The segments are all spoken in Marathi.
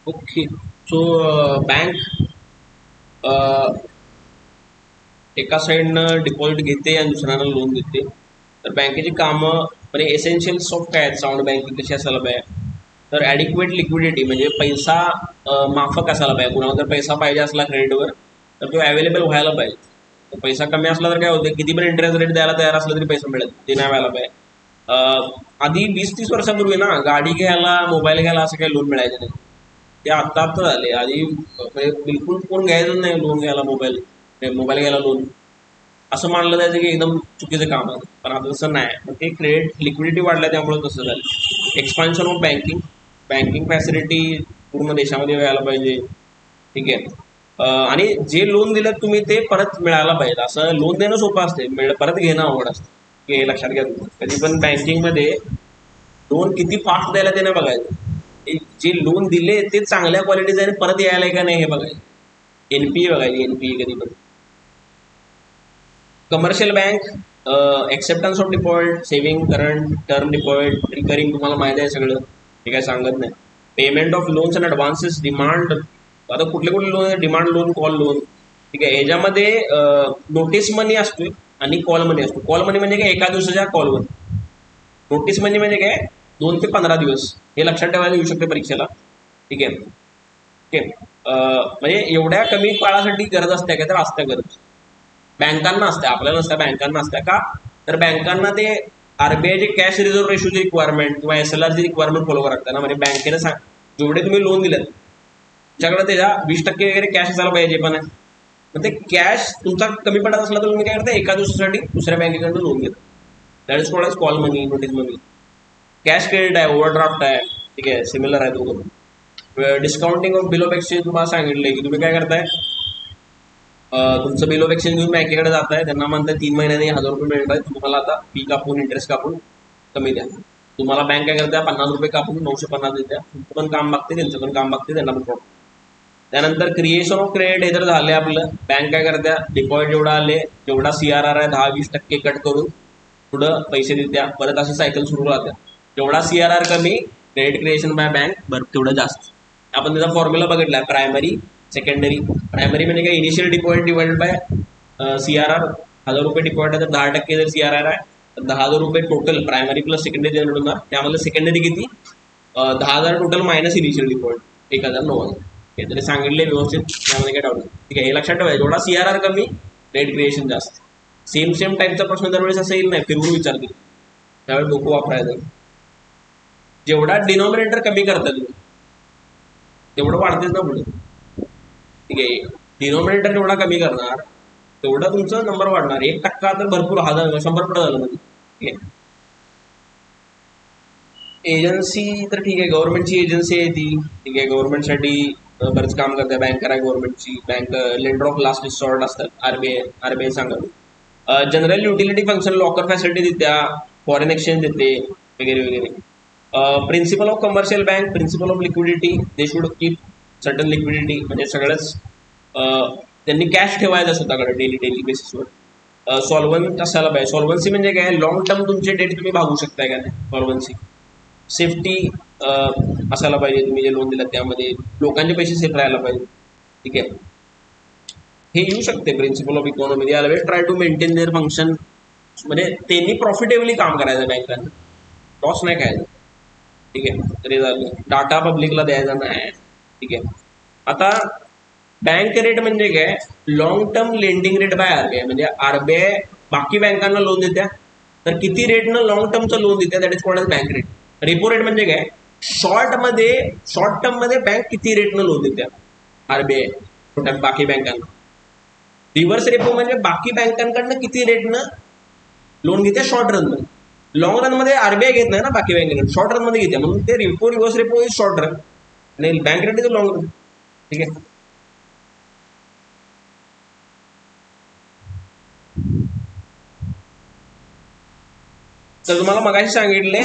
ओके. सो बँक एका साईडनं डिपॉझिट घेते आणि दुसऱ्यानं लोन देते. तर बँकेची कामं म्हणजे एसेन्शियल्स ऑफ काय आहेत साऊंड बँकिंग कशी असायला पाहिजे. तर ॲडिक्वेट लिक्विडिटी म्हणजे पैसा माफक असायला पाहिजे. कुणाला जर पैसा पाहिजे असला क्रेडिटवर तर तो अवेलेबल व्हायला पाहिजे. तर पैसा कमी असला तर काय होते, किती पण इंटरेस्ट रेट द्यायला तयार असला तरी पैसा मिळेल, ते नाही व्हायला पाहिजे. आधी 20-30 वर्षापूर्वी ना गाडी घ्यायला मोबाईल घ्यायला असं काही लोन मिळायचं नाही. ते आता झाले. आधी म्हणजे बिलकुल कोण घ्यायचं नाही लोन घ्यायला, मोबाईल घ्यायला लोन असं मानलं जायचं की एकदम चुकीचं काम आहे. पण आता तसं नाही. मग ते क्रेडिट लिक्विडिटी वाढल्या त्यामुळे तसं झालं. Expansion of banking banking facility पूर्ण देशामध्ये व्हायला पाहिजे. ठीक आहे. आणि जे लोन दिलं तुम्ही ते परत मिळायला पाहिजे. असं लोन देणं सोपं असते, परत घेणं अवघड असतं. हे लक्षात घ्या तुम्ही. कधी पण बँकिंगमध्ये लोन किती फास्ट द्यायला ते नाही बघायचं. जे लोन दिले ते चांगल्या क्वालिटीचं आहे, परत यायला का नाही हे बघायचं. एनपीए बघायची, एनपीए कधी पण. Commercial bank acceptance of deposit, saving, current, term deposit, recurring तुम्हाला माहिती आहे सगळं, हे काय सांगत नाही. Payment of loans and advances, demand. आता कुठले कुठले लोन आहे, डिमांड लोन, कॉल लोन. ठीक आहे. ह्याच्यामध्ये नोटीस मनी असतो आणि कॉल मनी असतो. कॉल मनी म्हणजे काय, एका दिवसाच्या कॉलवर. नोटीस मनी म्हणजे काय, 2 ते 15 दिवस. हे लक्षात ठेवायला येऊ शकते परीक्षेला. ठीक आहे. ठीक आहे. म्हणजे एवढ्या कमी काळासाठी गरज असते का, तर असते गरज. बँकांना असते, आपल्याला नसत्या, बँकांना असत्या. का तर बँकांना ते आरबीआयचे कॅश रिझर्व्ह रेशोची रिक्वायरमेंट किंवा SLRची रिक्वायरमेंट फॉलो करावं लागतं ना. म्हणजे बँकेने जेवढे तुम्ही लोन दिलेत तुमच्याकडे त्याच्या 20% वगैरे कॅश असायला पाहिजे. पण मग ते कॅश तुमचा कमी पडत असला तर तुम्ही काय करता, एका दिवसासाठी दुसऱ्या बँकेकडून लोन घेता. That is called as call money, notice money. Cash credit आहे, ओव्हरड्राफ्ट आहे. ठीक आहे, सिमिलर आहे दोघं. Discounting of bill of exchange तुम्हाला सांगितलंय की तुम्ही काय करताय, तुमचं बिल ऑफ एक्सचेंज घेऊन बँकेकडे जात आहे, त्यांना म्हणताय 3 महिन्यांनी 1000 रुपये मिळत आहेत, तुम्हाला आता फी कापून इंटरेस्ट कापून कमी द्या. तुम्हाला बँक काय करते, 50 रुपये कापून 950 देत्या. तुमचं पण काम बघते, त्यांचं पण काम बघते, त्यांना पण प्रॉब्लेम. त्यानंतर क्रिएशन ऑफ क्रेडिट हे जर झाले आपलं, बँक काय करत्या, डिपॉझिट जेवढा आले जेवढा CRR आहे 10-20% कट करून पुढं पैसे देत्या. परत असं सायकल सुरू राहत्या. जेवढा CRR कमी, क्रेडिट क्रिएशन बाय बँक बरं तेवढं जास्त. आपण त्याचा फॉर्म्युला बघितला, प्रायमरी, सेकंडरी. प्रायमरी म्हणजे काय, initial deposit divided by CRR. 1000 रुपये डिपॉझिट आहे तर 10% जर CRR आहे तर 10,000 रुपये total primary plus secondary generate होणार. त्यामध्ये सेकंडरी किती, 10,000 टोटल मायनस इनिशियल डिपॉझिट 1,009. हे तरी सांगितले व्यवस्थित, त्यामध्ये काय डाऊट नाही. ठीक आहे. हे लक्षात ठेवायचं, जेवढा CRR कमी क्रेडिट क्रिएशन जास्त. सेम टाईपचा प्रश्न दरवेळेस असं येईल नाही, फिरवून विचारतील, त्यावेळेस डोकं वापरायचं. जेवढा डिनॉमिनेटर कमी करता तुम्ही तेवढं वाढतेच ना पुढे. ठीक आहे. डिनॉमिनेटर जेवढा कमी करणार तेवढा तुमचा नंबर वाढणार. 1% तर भरपूर, 100 पुढे झालं म्हणजे. ठीक आहे. एजन्सी तर ठीक आहे, गव्हर्नमेंटची एजन्सी आहे ती. ठीक आहे. गव्हर्नमेंटसाठी बरेच काम करते. बँकर आहे गव्हर्नमेंटची. Bank lender of last resort असतात, आरबीआय सांगा. General utility function, locker facility देत्या, फॉरेन एक्सचेंज देते, वगैरे वगैरे. Principle of commercial bank, principle of liquidity, they should keep certain liquidity. म्हणजे सगळंच त्यांनी कॅश ठेवायचं स्वतःकडे डेली बेसिसवर. सॉल्व्हंट असायला पाहिजे. सॉल्व्हन्सी म्हणजे काय, लॉंग टर्म तुमचे डेट तुम्ही भागू शकताय का नाही, सॉल्व्हन्सी. सेफ्टी असायला पाहिजे, तुम्ही जे लोन दिलं त्यामध्ये लोकांचे पैसे सेफ राहायला पाहिजे. ठीक आहे. हे येऊ शकते principle of economy. Always try to maintain their function. म्हणजे त्यांनी प्रॉफिटेबली काम करायचं बँकांना, लॉस नाही खायचं. ठीक आहे. तरी झालं. डाटा पब्लिकला द्यायचा नाही. ठीक आहे. आता बँक रेट म्हणजे काय, long term lending rate by RBI. म्हणजे आरबीआय बाकी बँकांना लोन देत्या, तर किती रेटनं लॉंग टर्मचं लोन देत्या, that is called as bank rate. Repo rate म्हणजे काय, शॉर्ट टर्म मध्ये बँक किती रेटनं लोन देत्या आरबीआय बाकी बँकांना. रिव्हर्स रेपो म्हणजे बाकी बँकांकडनं किती रेटनं लोन घेते शॉर्ट रन मध्ये. लॉंग रन मध्ये आरबीआय घेत नाही ना बाकी बँकेकडे, शॉर्ट रन मध्ये घेते. म्हणून ते repo, reverse repo is short run आणि bank rate is long run. ठीक आहे. तर तुम्हाला मगाशी सांगितले,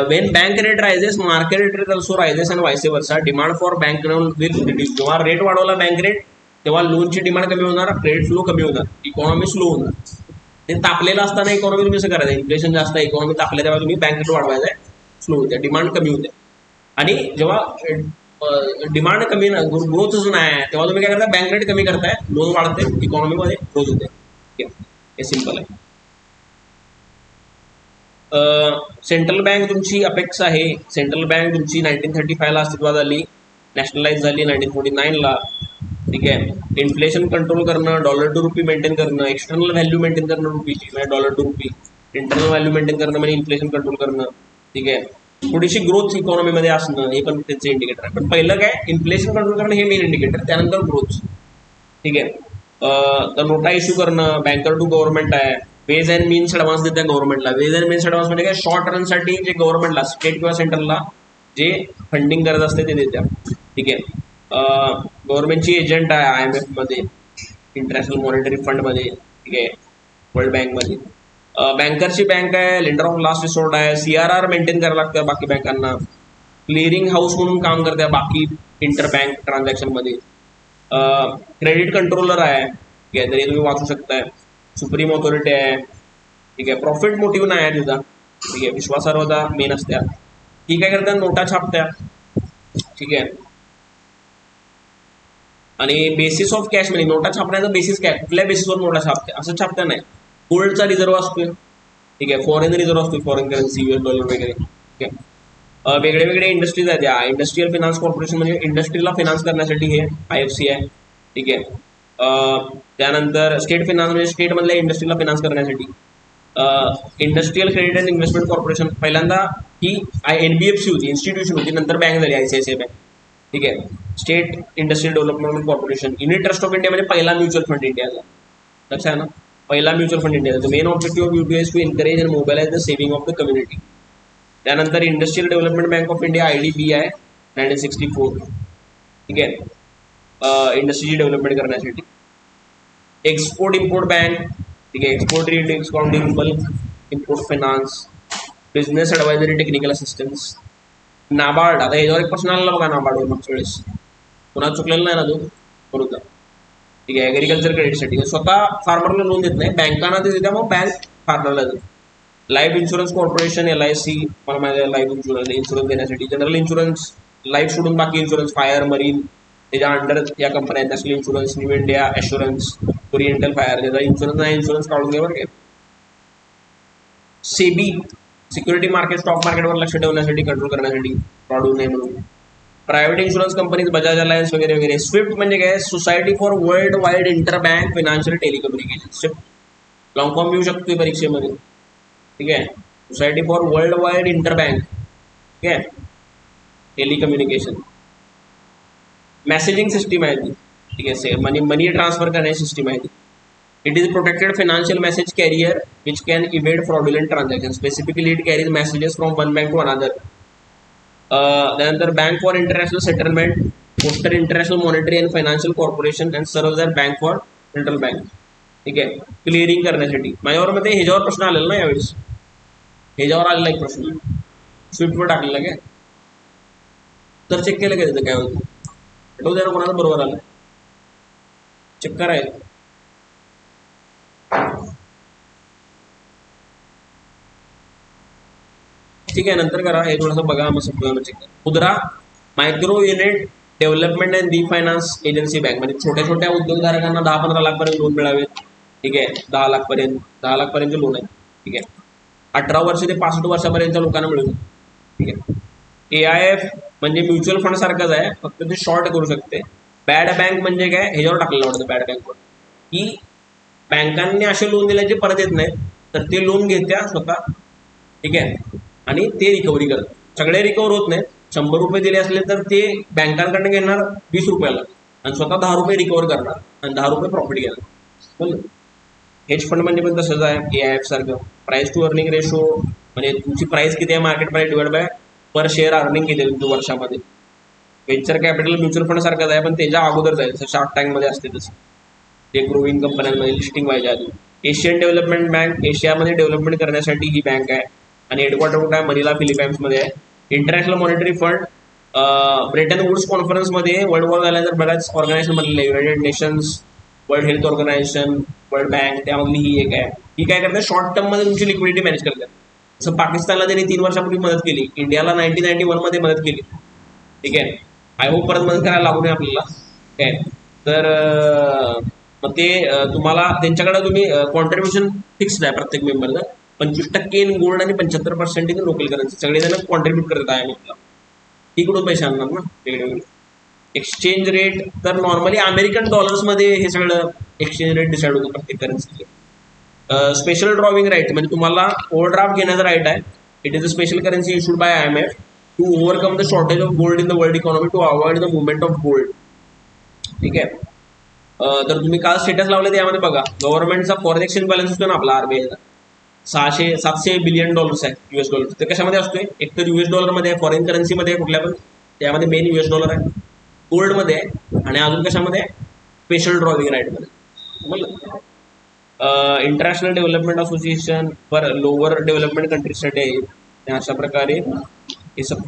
when bank rate rises market rate also rises and vice versa. Demand for bank loan will reduce. जेव्हा रेट वाढवला बँक रेट तेव्हा लोनची डिमांड कमी होणार, क्रेडिट फ्लो कमी होणार, इकॉनॉमी स्लो होणार. ते तापलेलं असताना इकॉनॉमी तुम्ही असं करायचं, इन्फ्लेशन जास्त आहे, इकॉनॉमी तापल्या तेव्हा तुम्ही बँक रेट वाढवायचं, स्लो होत्या, डिमांड कमी होते. आणि जेव्हा डिमांड कमी ग्रोथच नाही तेव्हा तुम्ही काय करताय, बँक रेट कमी करताय, लोन वाढते, इकॉनॉमीमध्ये ग्रोथ होते. ठीक आहे, हे सिंपल आहे. सेंट्रल बँक तुमची अपेक्षा आहे. सेंट्रल बँक तुमची 1935ला अस्तित्वात आली, नॅशनलाइज झाली 1949ला. ठीक आहे, इन्फ्लेशन कंट्रोल करणं, डॉलर टू रुपी मेंटेन करणं, एक्सटर्नल व्हॅल्यू मेंटेन करणं रुपीची म्हणजे dollar to rupee, internal value maintain करणं म्हणजे इन्फ्लेशन कंट्रोल करणं. ठीक आहे, थोडीशी ग्रोथ इकॉनॉमीमध्ये असणं हे पण त्यांचं इंडिकेटर आहे. पण पहिलं काय, इन्फ्लेशन कंट्रोल करणं हे मेन इंडिकेटर, त्यानंतर ग्रोथ. ठीक आहे, तर नोटा इश्यू करणं, बँकर टू गव्हर्नमेंट आहे, वेज अँड मीन्स ऍडव्हान्स देत्या गव्हर्नमेंटला. वेज अँड मीन्स ऍडव्हान्स म्हणजे काय, शॉर्ट रनसाठी जे गव्हर्नमेंटला स्टेट किंवा सेंट्रलला जे फंडिंग करत असते ते देत्या. ठीक आहे, गव्हर्नमेंटची एजंट आहे IMF मध्ये, इंटरनॅशनल मॉनिटरी फंड मध्ये. ठीक आहे, वर्ल्ड बँकमध्ये. बँकरची बँक आहे, लेंडर ऑफ लास्ट रिसोर्ट आहे, CRR मेंटेन करायला लागतं बाकी बँकांना, क्लिअरिंग हाऊस म्हणून काम करते बाकी इंटर बँक ट्रान्झॅक्शन मध्ये. क्रेडिट कंट्रोलर आहे, ठीक आहे, तरी तुम्ही वाचू शकताय. सुप्रीम ऑथॉरिटी आहे. ठीक आहे, प्रॉफिट मोटिव्ह नाही आहे तिचा. ठीक आहे, विश्वासार्हता मेन असत्या. ही काय करतात, नोटा छापत्या. ठीक आहे, आणि बेसिस ऑफ कॅश म्हणजे नोटा छापण्याचा बेसिस काय, कुठल्या बेसिसवर नोटा छापते असं छापत्या नाही. गोल्डचा रिझर्व्ह असतोय. ठीक आहे, फॉरेन रिझर्व्ह असतो, फॉरेन करन्सी, US डॉलर वगैरे. ठीक आहे, वेगळे वेगळे इंडस्ट्रीज आहेत. या इंडस्ट्रियल फायनान्स कॉर्पोरेशन म्हणजे इंडस्ट्रीला फायनान्स करण्यासाठी हे IFC आहे. ठीक आहे, त्यानंतर स्टेट फायनान्स म्हणजे स्टेट मधल्या इंडस्ट्रीला फायनान्स करण्यासाठी. Industrial credit and investment corporation पहिल्यांदा ही NBFC होती, इन्स्टिट्यूशन होती, नंतर बँक झाली ICICI बँक. ठीक आहे, state industrial development corporation. Unit trust of India म्हणजे पहिला म्युच्युअल फंड इंडियाचा, लक्षात आहे ना, पहिला म्युच्युअल फंड इंडियाचा. Main objective of UTI to encourage and mobilise the saving of the community. त्यानंतर industrial development bank of India IDB आहे 1964. ठीक आहे, इंडस्ट्रीची डेव्हलपमेंट करण्यासाठी. Export import bank. ठीक आहे, export discounting, bulk import finance, business advisory, technical assistance. NABARD, आता याच्यावर एक प्रश्न आलेला बघा नाबार्डवर मागच्या वेळेस, कोणाला चुकलेला नाही ना तो, बरोबर. ठीक आहे, ॲग्रिकल्चर क्रेडिटसाठी स्वतः फार्मरला लोन देत नाही, बँकांना ते देत्या, मग बँक फार्मरला देते. लाईफ इन्शुरन्स कॉर्पोरेशन LIC, मला माहिती आहे लाईफ इन्शुरन्स देण्यासाठी. जनरल इन्शुरन्स, लाईफ सोडून बाकी इन्शुरन्स, फायर, मरीन, त्याच्या अंडर या कंपन्या आहेत. National insurance, new India assurance, oriental fire, त्याचा इन्शुरन्स नाही, इन्शुरन्स काढून घ्या बरं. सेबी, सिक्युरिटी मार्केट, स्टॉक मार्केटवर लक्ष ठेवण्यासाठी, कंट्रोल करण्यासाठी, फ्रॉड होऊ नये म्हणून. Private insurance companies, Bajaj alliance वगैरे वगैरे. स्विफ्ट म्हणजे काय, society for world wide inter bank financial telecommunication. Swift long form येऊ शकतो परीक्षेमध्ये. ठीक आहे, society for world wide inter bank. ठीक आहे, टेलिकम्युनिकेशन. मेसेजिंग सिस्टीम आहे ती. ठीक आहे, मनी ट्रान्सफर करण्याची सिस्टीम आहे ती. It is protected financial message carrier which can evade fraudulent transaction. Specifically it carries messages from one bank to another. त्यानंतर bank for international settlement, foster international monetary and financial corporation and serve as bank for central bank. ठीक आहे, क्लिअरिंग करण्यासाठी. माझ्यावर मध्ये ह्याच्यावर प्रश्न आलेला ना यावेळेस, ह्याच्यावर आलेला एक प्रश्न स्विफ्टवर टाकलेला काय, तर चेक केलं काय त्याचं काय होतं, आठवू द्या कोणाला बरोबर आलं, चेक करायचं. ठीक आहे, नंतर करा, हे थोडंसं बघा, मग समजा चेक करा. मुद्रा, micro unit development and रिफायनान्स agency bank म्हणजे छोट्या छोट्या उद्योगधारकांना 10-15 लाखपर्यंत लोन मिळावेत. ठीक आहे, 10 लाखपर्यंत लोन आहे. ठीक आहे, 18 वर्ष ते 65 वर्षापर्यंतच्या लोकांना मिळू शकतो. ठीक आहे, AIF म्हणजे म्युच्युअल फंड सारखंच आहे, फक्त ते शॉर्ट करू शकते. बॅड बँक म्हणजे काय, ह्याच्यावर टाकलेलं वाटतं बॅड बँकवर, की बँकांनी असे लोन दिले जे परत येत नाहीत, तर ते लोन घेत्या स्वतः. ठीक आहे, आणि ते रिकव्हरी करतात. सगळे रिकवर होत नाहीत. 100 रुपये दिले असले तर ते बँकांकडनं घेणार 20 रुपयाला आणि स्वतः 10 रुपये रिकवर करणार आणि 10 रुपये प्रॉफिट घेणार. बोल, हेज फंड म्हणजे पण तसंच आहे AIF सारखं. प्राइस टू अर्निंग रेशो म्हणजे तुमची प्राइस किती आहे, market price divide by per share earning किती आहे तुमच्या वर्षामध्ये. वेंचर कॅपिटल म्युच्युअल फंड सारखंच आहे, पण त्याच्या अगोदर जाईल, जसं शार्क टँकमध्ये असते तसं, ते ग्रोविंग कंपन्यांमध्ये लिस्टिंग व्हायच्या आधी. एशियन डेव्हलपमेंट बँक, एशियामध्ये डेव्हलपमेंट करण्यासाठी ही बँक आहे आणि हेडक्वार्टर कुठं आहे, मनिला फिलिपाईन्समध्ये आहे. International monetary fund, Bretton Woods कॉन्फरन्समध्ये वर्ल्ड वॉर झाल्यानंतर बऱ्याच ऑर्गनायझेशन बनलेले, United Nations, world health organization, world bank, त्यामधली ही एक आहे. ही काय करते, शॉर्ट टर्ममध्ये तुमची लिक्विडिटी मॅनेज करते. जसं पाकिस्तानला त्यांनी 3 वर्षापूर्वी मदत केली, इंडियाला 1991 मध्ये मदत केली. ठीक आहे, आय होप परत मदत करायला लागू नये आपल्याला. काय तर मग ते तुम्हाला त्यांच्याकडे तुम्ही कॉन्ट्रीब्युशन फिक्स्ड आहे प्रत्येक मेंबरचं 25% इन गोल्ड आणि 75% इन लोकल करन्सी. सगळेजण कॉन्ट्रीब्युट करत आहे म्हटलं. ती कुठून पैसे आणणार ना वेगळे वेगळे. एक्सचेंज रेट तर नॉर्मली अमेरिकन डॉलर्समध्ये हे सगळं एक्सचेंज रेट डिसाईड होतो प्रत्येक करन्सीचे. स्पेशल ड्रॉविंग राईट म्हणजे तुम्हाला ओव्हरड्राफ्ट घेण्याचा राईट आहे. It is a special currency issued by IMF to overcome the shortage of gold in the world economy to avoid the movement of gold. ठीक आहे. तर तुम्ही काल स्टेटस लावले त्यामध्ये बघा गव्हर्नमेंटचा फॉरेन एक्सचेंज बॅलन्स असतो ना आपला RBIचा 700 बिलियन डॉलर्स आहे US डॉलर. ते कशामध्ये असतोय एक तर US डॉलरमध्ये आहे, फॉरेन करन्सीमध्ये कुठल्या पण त्यामध्ये मेन US डॉलर आहे, गोल्डमध्ये आहे आणि अजून कशामध्ये स्पेशल ड्रॉविंग राईटमध्ये. समजलं. International development association for lower development कंट्रीजसाठी आहे. अशा प्रकारे हे सब